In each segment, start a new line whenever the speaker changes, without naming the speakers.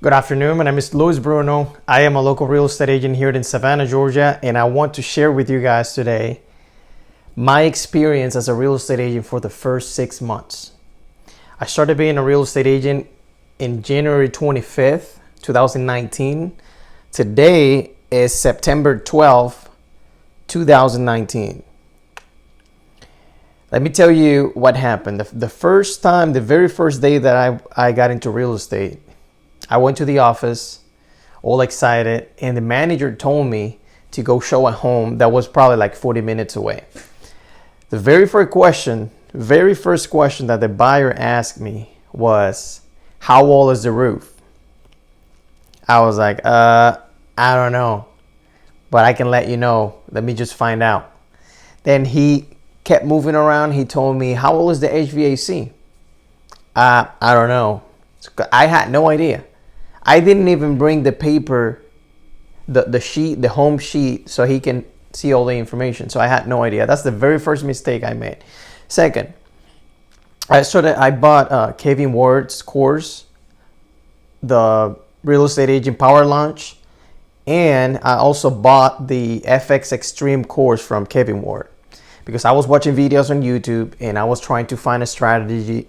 Good afternoon. My name is Luis Bruno. I am a local real estate agent here in Savannah, Georgia, and I want to share with you guys today my experience as a real estate agent for the first 6 months. I started being a real estate agent in January 25th, 2019. Today is September 12th, 2019. Let me tell you what happened. The very first day that I got into real estate, I went to the office all excited, and the manager told me to go show a home that was probably like 40 minutes away. The very first question that the buyer asked me was, how old is the roof? I was like, I don't know, but I can let you know. Let me just find out. Then he kept moving around. He told me, how old is the HVAC? I don't know. I had no idea. I didn't even bring the paper, the sheet, the home sheet, so he can see all the information. So I had no idea. That's the very first mistake I made. Second, I bought Kevin Ward's course, the Real Estate Agent Power Launch, and I also bought the FX Extreme course from Kevin Ward because I was watching videos on YouTube and I was trying to find a strategy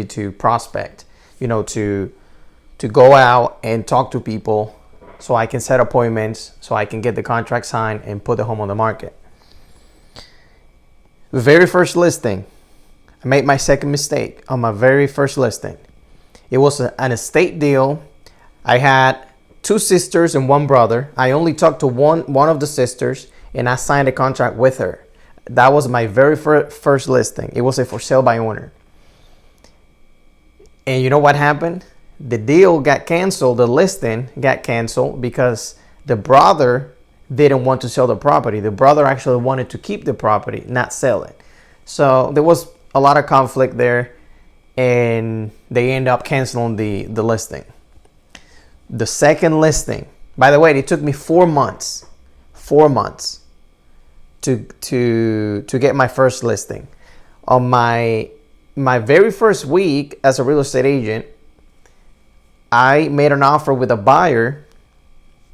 to prospect, to go out and talk to people so I can set appointments, so I can get the contract signed and put the home on the market. The very first listing, I made my second mistake on my very first listing. It was an estate deal. I had two sisters and one brother. I only talked to one of the sisters and I signed a contract with her. That was my very first listing. It was a for sale by owner. And you know what happened? The deal got canceled, the listing got canceled because the brother didn't want to sell the property. The brother actually wanted to keep the property, not sell it. So there was a lot of conflict there and they ended up canceling the listing. The second listing, by the way, it took me 4 months to get my first listing. On my very first week as a real estate agent, I made an offer with a buyer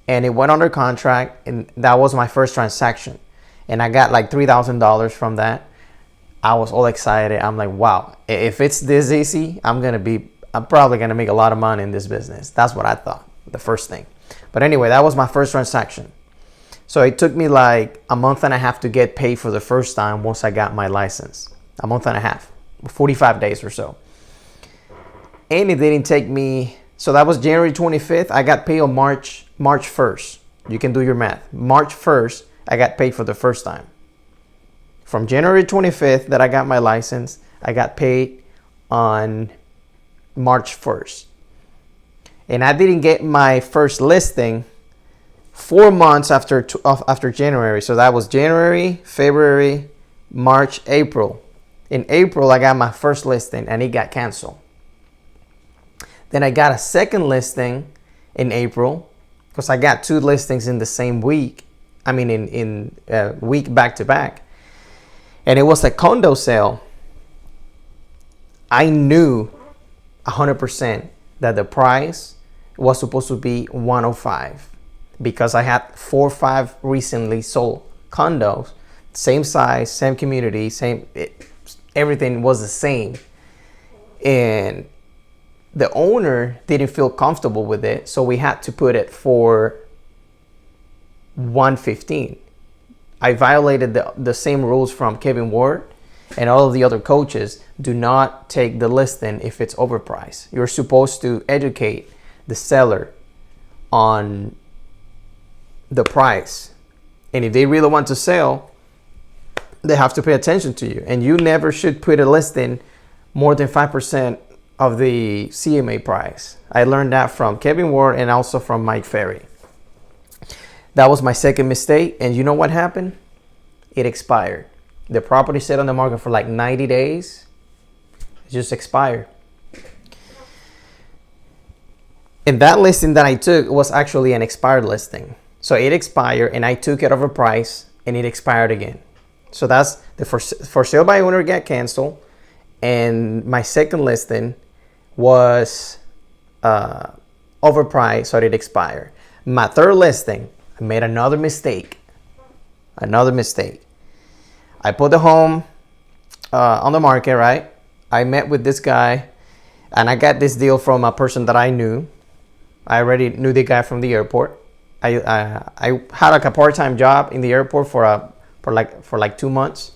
and it went under contract, and that was my first transaction. And I got like $3,000 from that. I was all excited. I'm like, wow, if it's this easy, I'm probably gonna make a lot of money in this business. That's what I thought, the first thing. But anyway, that was my first transaction. So it took me like a month and a half to get paid for the first time once I got my license. A month and a half, 45 days or so. And it didn't take me. So that was January 25th. I got paid on March 1st. You can do your math. March 1st, I got paid for the first time. From January 25th that I got my license, I got paid on March 1st. And I didn't get my first listing 4 months after January. So that was January, February, March, April. In April, I got my first listing and it got canceled. Then I got a second listing in April because I got two listings in the same week. I mean, in week back to back. And it was a condo sale. I knew 100% that the price was supposed to be 105 because I had 4 or 5 recently sold condos, same size, same community, everything was the same. And the owner didn't feel comfortable with it, so we had to put it for 115. I violated the same rules from Kevin Ward and all of the other coaches. Do not take the listing if it's overpriced. You're supposed to educate the seller on the price. And if they really want to sell, they have to pay attention to you. And you never should put a listing more than 5% of the CMA price. I learned that from Kevin Ward and also from Mike Ferry. That was my second mistake. And you know what happened? It expired. The property sat on the market for like 90 days. It just expired. And that listing that I took was actually an expired listing. So it expired and I took it over price and it expired again. So that's the for sale by owner got canceled. And my second listing was overpriced, so it expired. My third listing, I made another mistake. I put the home on the market, right? I met with this guy, and I got this deal from a person that I knew. I already knew the guy from the airport. I had like a part-time job in the airport for like 2 months,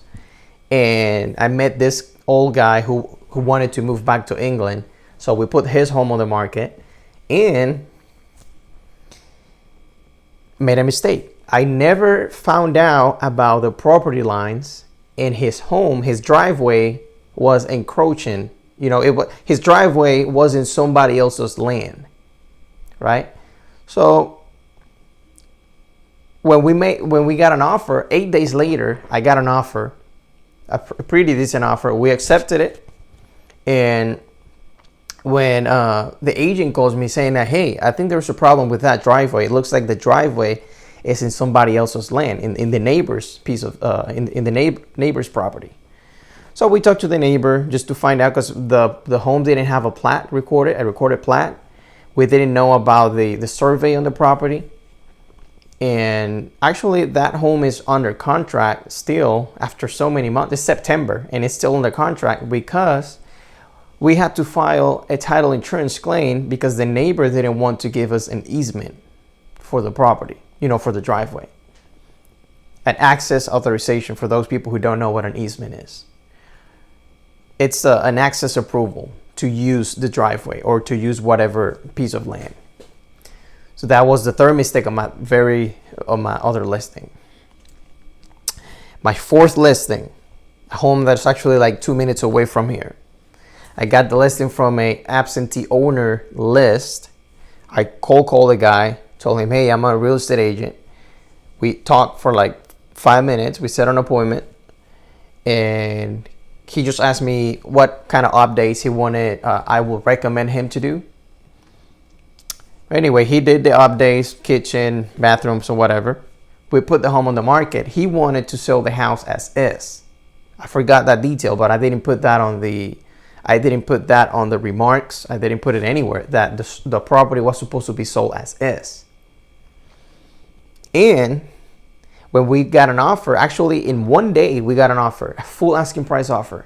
and I met this old guy who wanted to move back to England. So we put his home on the market and made a mistake. I never found out about the property lines in his home. His driveway was encroaching. His driveway was in somebody else's land, right? So when we got an offer, 8 days later, I got an offer, a pretty decent offer. We accepted it, and when the agent calls me saying that, hey, I think there's a problem with that driveway. It looks like the driveway is in somebody else's land, in the neighbor's piece of in the neighbor's property. So we talked to the neighbor just to find out, because the home didn't have a recorded plat. We didn't know about the survey on the property. And actually that home is under contract still after so many months. It's September and it's still under contract because we had to file a title insurance claim because the neighbor didn't want to give us an easement for the property, for the driveway. An access authorization, for those people who don't know what an easement is. It's an access approval to use the driveway or to use whatever piece of land. So that was the third mistake on my other listing. My fourth listing, a home that's actually like 2 minutes away from here. I got the listing from a absentee owner list. I called the guy, told him, hey, I'm a real estate agent. We talked for like 5 minutes. We set an appointment, and he just asked me what kind of updates he wanted I would recommend him to do. Anyway, he did the updates, kitchen, bathrooms, or whatever. We put the home on the market. He wanted to sell the house as is. I forgot that detail, but I didn't put that on the remarks. I didn't put it anywhere that the property was supposed to be sold as is. And when we got an offer, actually in one day we got an offer, a full asking price offer.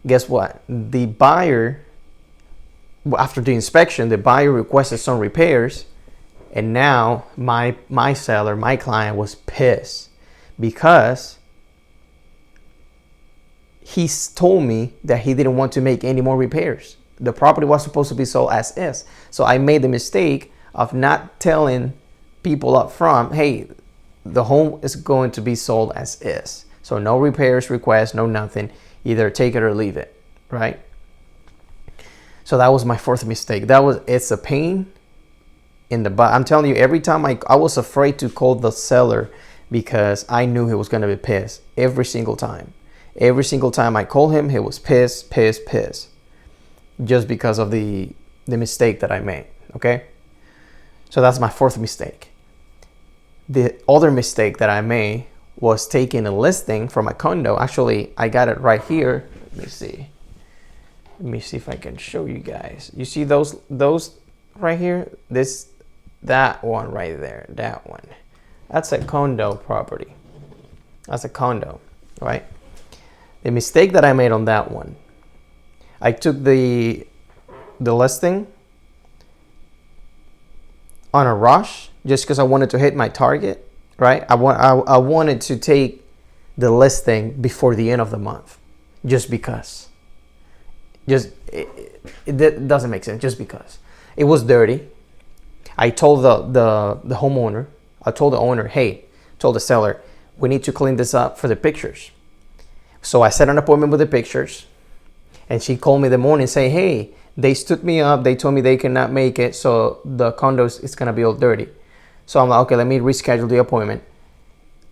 Guess what? The buyer, after the inspection, the buyer requested some repairs, and now my seller, my client, was pissed because he told me that he didn't want to make any more repairs. The property was supposed to be sold as is. So I made the mistake of not telling people up front, hey, the home is going to be sold as is. So no repairs request, no nothing. Either take it or leave it, right? So that was my fourth mistake. It's a pain in the butt. I'm telling you, every time I was afraid to call the seller because I knew he was going to be pissed every single time. Every single time I called him, he was pissed, just because of the mistake that I made, okay? So that's my fourth mistake. The other mistake that I made was taking a listing from a condo. Actually, I got it right here. Let me see if I can show you guys. You see those right here? That one right there, that one. That's a condo property. That's a condo, right? The mistake that I made on that one, I took the listing on a rush just because I wanted to hit my target, right? I wanted to take the listing before the end of the month, just because. It doesn't make sense, just because. It was dirty. I told the homeowner, I told the owner, hey, told the seller, we need to clean this up for the pictures. So I set an appointment with the pictures, and she called me the morning saying, hey, they stood me up. They told me they cannot make it, so the condos is going to be all dirty. So I'm like, okay, let me reschedule the appointment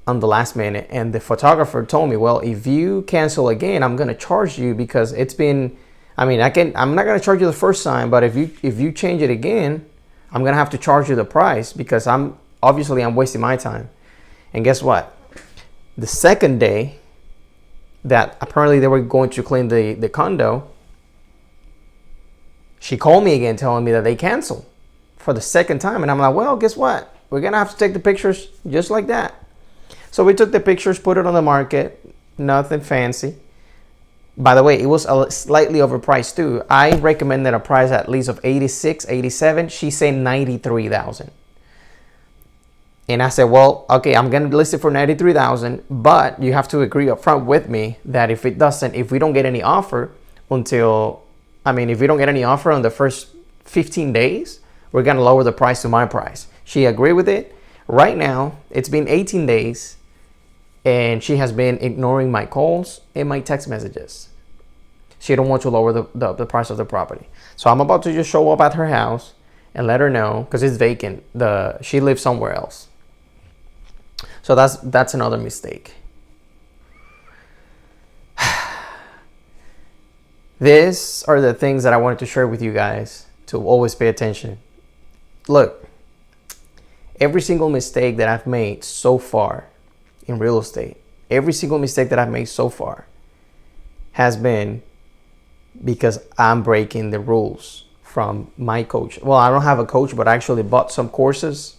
on the last minute. And the photographer told me, well, if you cancel again, I'm going to charge you because it's been, I'm not going to charge you the first time, but if you change it again, I'm going to have to charge you the price because I'm wasting my time. And guess what? The second day that apparently they were going to clean the condo, she called me again telling me that they canceled for the second time. And I'm like, well, guess what? We're going to have to take the pictures just like that. So we took the pictures, put it on the market. Nothing fancy. By the way, it was slightly overpriced too. I recommended a price at least of 86, 87. She said 93,000. And I said, well, okay, I'm going to list it for 93,000, but you have to agree up front with me that if we don't get any offer if we don't get any offer on the first 15 days, we're going to lower the price to my price. She agreed with it. Right now, it's been 18 days. And she has been ignoring my calls and my text messages. She don't want to lower the price of the property. So I'm about to just show up at her house and let her know, because it's vacant. She lives somewhere else. So that's another mistake. These are the things that I wanted to share with you guys to always pay attention. Look, every single mistake that I've made so far in real estate, every single mistake that I've made so far has been because I'm breaking the rules from my coach. Well, I don't have a coach, but I actually bought some courses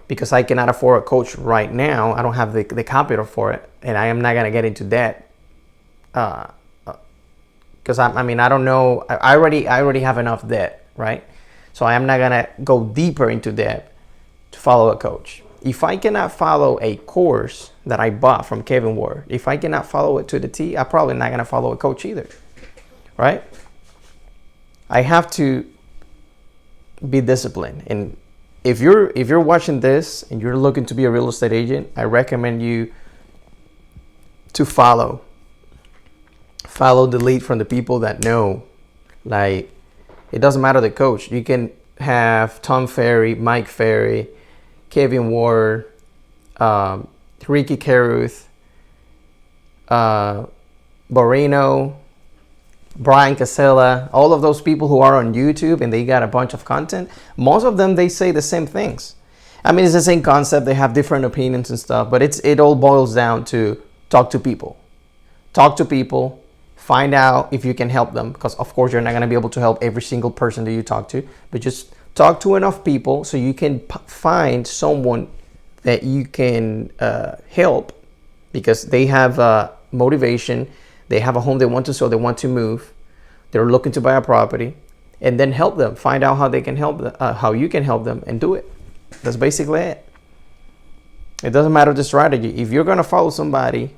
because I cannot afford a coach right now. I don't have the capital for it, and I am not going to get into debt because I don't know. I already have enough debt, right? So I am not going to go deeper into debt to follow a coach. If I cannot follow a course that I bought from Kevin Ward, if I cannot follow it to the T, I'm probably not going to follow a coach either, right? I have to be disciplined. And if you're watching this and you're looking to be a real estate agent, I recommend you to follow the lead from the people that know. Like, it doesn't matter the coach. You can have Tom Ferry, Mike Ferry, Kevin Ward, Ricky Caruth, Borino, Brian Casella, all of those people who are on YouTube and they got a bunch of content. Most of them, they say the same things. I mean, it's the same concept. They have different opinions and stuff, but it all boils down to talk to people. Talk to people, find out if you can help them, because of course you're not going to be able to help every single person that you talk to, but just talk to enough people so you can find someone that you can help, because they have motivation. They have a home they want to sell. They want to move. They're looking to buy a property, and then help them. Find out how they can help them, how you can help them, and do it. That's basically it. It doesn't matter the strategy. If you're gonna follow somebody,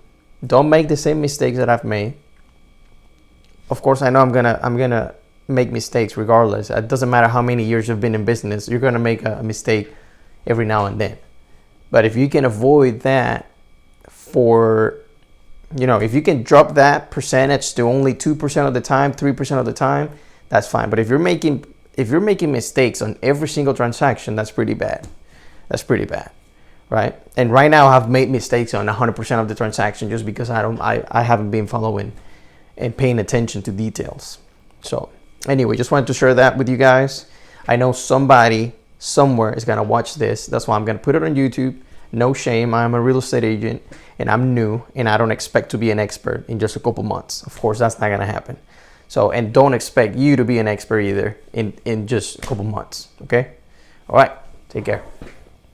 don't make the same mistakes that I've made. Of course, I know I'm gonna make mistakes regardless. It doesn't matter how many years you've been in business. You're gonna make a mistake every now and then. But if you can avoid that if you can drop that percentage to only 2% of the time, 3% of the time, that's fine. But if you're making mistakes on every single transaction, that's pretty bad. That's pretty bad, right? And right now, I've made mistakes on 100% of the transaction just because I haven't been following and paying attention to details. So anyway, just wanted to share that with you guys. I know somebody somewhere is gonna watch this. That's why I'm gonna put it on YouTube. No shame. I'm a real estate agent and I'm new, and I don't expect to be an expert in just a couple months. Of course, that's not gonna happen. So, and don't expect you to be an expert either in just a couple months. Okay? All right. Take care.